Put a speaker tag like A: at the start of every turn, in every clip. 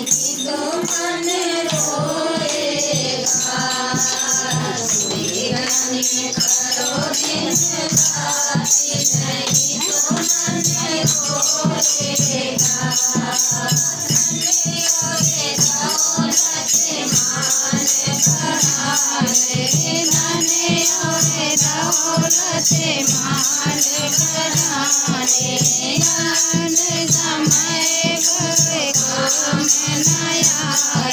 A: तो मन रोएगा। सुमिरन करो दिन रात, नहीं तो मन रोएगा। दौलत माल खजाने, ज्ञान समय भवे काम न आए।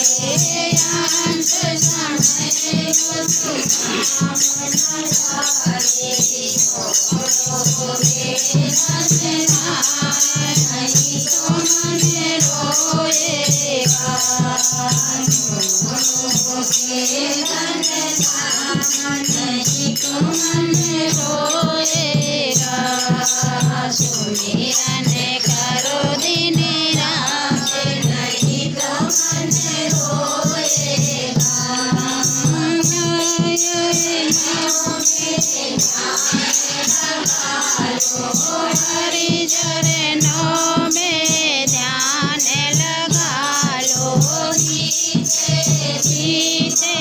A: ज्ञान समय काम न आए। छोड़ोगे नहीं तो मन रोएगा। छोड़ोगे नहीं तो मन रोएगा। सुमिरन करो दिन रात, नहीं तो मन रोएगा। हरि चरणों में ध्यान लगा लो। जीते जीते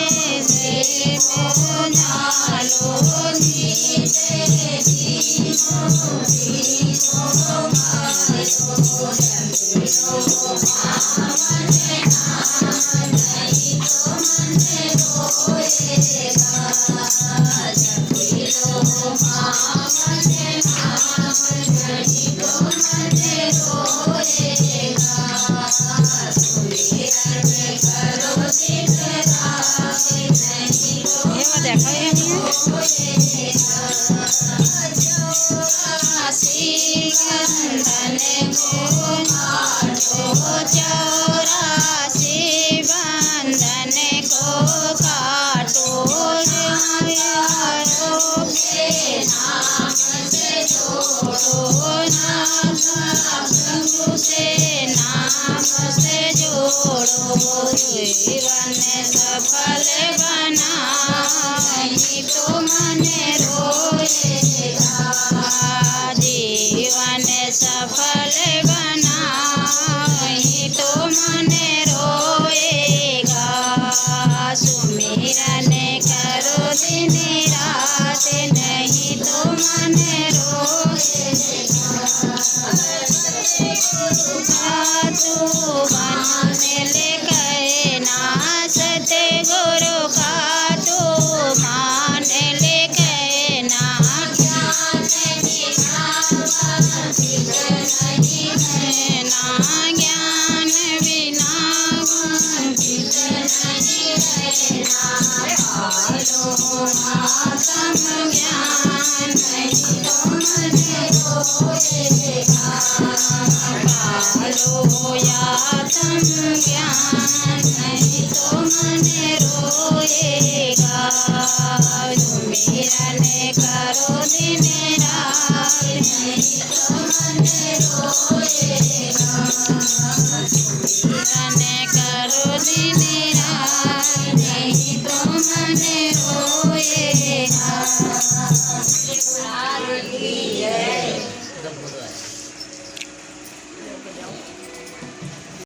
A: से बना लो। जीते जीतो मारो। जपलो पावन नाम, नहीं तो मन रोएगा। जपलो पावन नाम, नहीं तो मन रोएगा। सुमिरन करो दिन रात, नहीं तो मन रोएगा। जो राशि बंधन को काटो, चौरासी बंधन को काटो। यारों के नाम से जोड़ो, नाम प्रभु से नाम से जोड़ो। जीवन सफल बना, नहीं तो मन रोएगा। जीवन सफल बना, नहीं तो मन रोएगा। सुमिरन करो दिन रात, नहीं तो मन रोएगा। साधु बन लेकर नाचत, गुरु का तो मान लेकर ना। ज्ञान बिना भक्ति नहीं रहना। ज्ञान बिना भक्ति नहीं रहना। पालो आत्म ज्ञान, नहीं तो मन रोएगा। पालो आत्म ज्ञान, नहीं तो मन रोएगा। सुमिरन करो दिन रात, नहीं